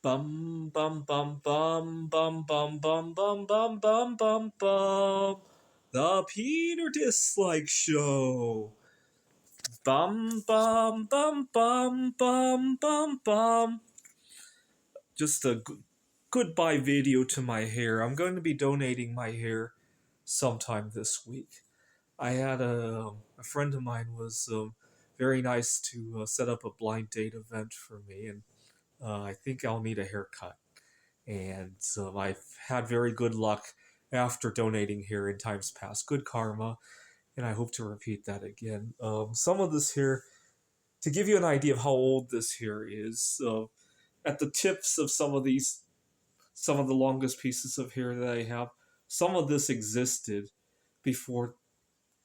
Bum bum bum bum bum bum bum bum bum bum bum bum. The Peter Dislike Show. Bum bum bum bum bum bum bum. Just a goodbye video to my hair. I'm going to be donating my hair sometime this week. I had a friend of mine was very nice to set up a blind date event for me, and I think I'll need a haircut. And I've had very good luck after donating here in times past. Good karma, and I hope to repeat that again. Some of this here, to give you an idea of how old this here is, at the tips of some of the longest pieces of hair that I have, some of this existed before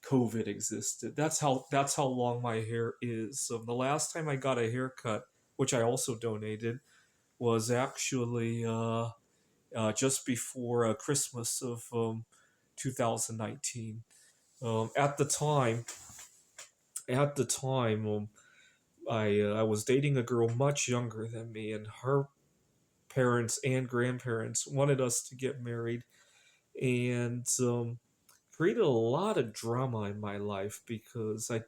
COVID existed. That's how long my hair is. So the last time I got a haircut, which I also donated, was actually just before Christmas of 2019. At the time, I was dating a girl much younger than me, and her parents and grandparents wanted us to get married, and created a lot of drama in my life because I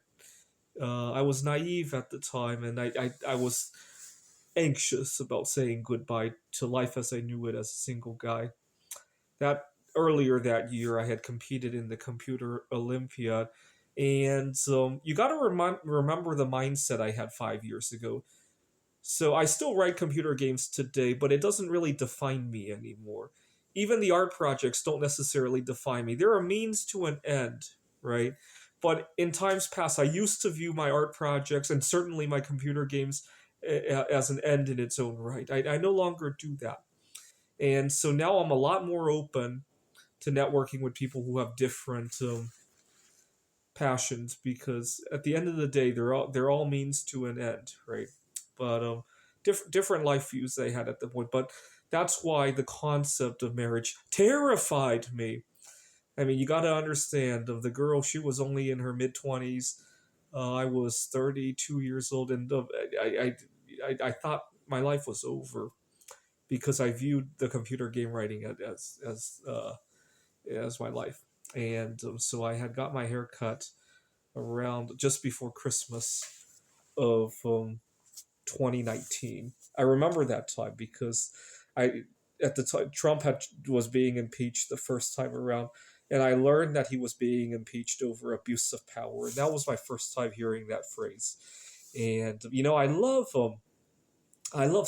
was naive at the time, and I was anxious about saying goodbye to life as I knew it as a single guy. That earlier that year, I had competed in the computer Olympiad, and you got to remember the mindset I had 5 years ago. So I still write computer games today, but it doesn't really define me anymore. Even the art projects don't necessarily define me. They're a means to an end, right? But in times past, I used to view my art projects and certainly my computer games as an end in its own right. I no longer do that. And so now I'm a lot more open to networking with people who have different passions because at the end of the day, they're all means to an end, right? But different life views they had at the point. But that's why the concept of marriage terrified me. I mean, you got to understand of the girl, she was only in her mid 20s. I was 32 years old, and I thought my life was over because I viewed the computer game writing as my life. And so I had got my hair cut around just before Christmas of 2019. I remember that time because I at the time Trump was being impeached the first time around, and I learned that he was being impeached over abuse of power, and that was my first time hearing that phrase. And I love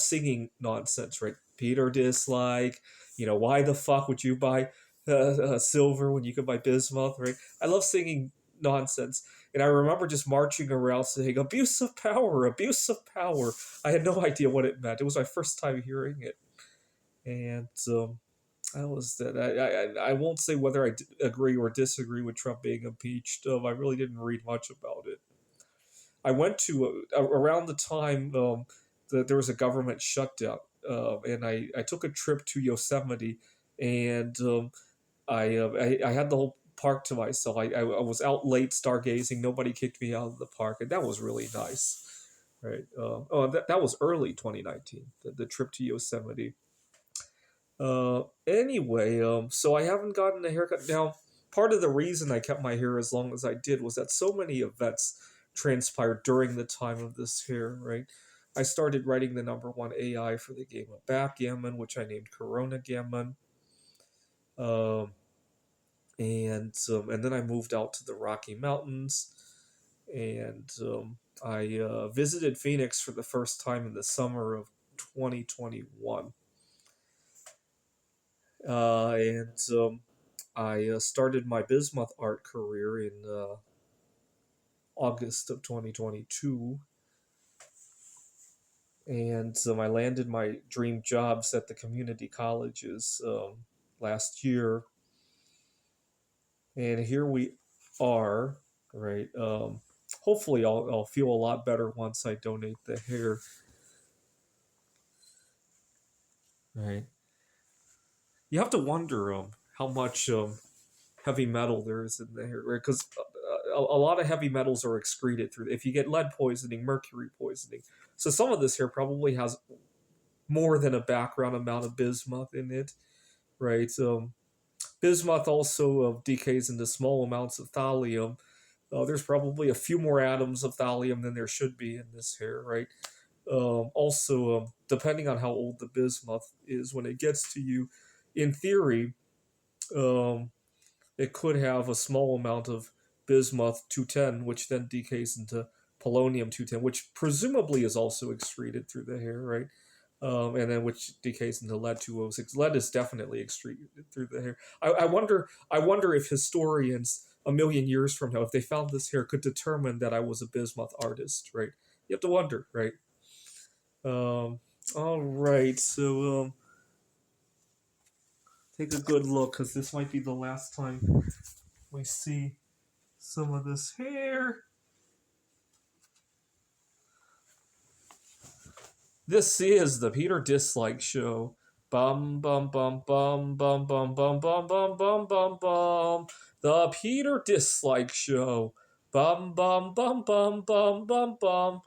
singing nonsense, right? Peter Dislike, why the fuck would you buy silver when you could buy bismuth, right? I love singing nonsense. And I remember just marching around saying, abuse of power, abuse of power. I had no idea what it meant. It was my first time hearing it. And I was that. I won't say whether I agree or disagree with Trump being impeached. I really didn't read much about it. I went to around the time that there was a government shutdown, and I took a trip to Yosemite, and I had the whole park to myself. I was out late stargazing. Nobody kicked me out of the park, and that was really nice. Right. That was early 2019. The trip to Yosemite. Anyway, so I haven't gotten a haircut now. Part of the reason I kept my hair as long as I did was that so many events transpired during the time of this hair. Right. I started writing the number one AI for the game of backgammon, which I named Corona Gammon. Um, and then I moved out to the Rocky Mountains, and I visited Phoenix for the first time in the summer of 2021. And I started my bismuth art career in August of 2022, and I landed my dream jobs at the community colleges last year, and here we are, right? Hopefully, I'll feel a lot better once I donate the hair, right? You have to wonder how much heavy metal there is in the hair, right? Because a lot of heavy metals are excreted through. If you get lead poisoning, mercury poisoning, so some of this hair probably has more than a background amount of bismuth in it, right? Bismuth also decays into small amounts of thallium. There's probably a few more atoms of thallium than there should be in this hair, right? Also, depending on how old the bismuth is when it gets to you, in theory, um, it could have a small amount of bismuth 210, which then decays into polonium 210, which presumably is also excreted through the hair, right? And then which decays into lead 206. Lead is definitely excreted through the hair. I wonder if historians a million years from now, if they found this hair, could determine that I was a bismuth artist, right? You have to wonder, right? All right, so take a good look because this might be the last time we see some of this hair. This is the Peter Dislike Show. Bum bum bum bum bum bum bum bum bum bum bum bum. The Peter Dislike Show. Bum bum bum bum bum bum bum.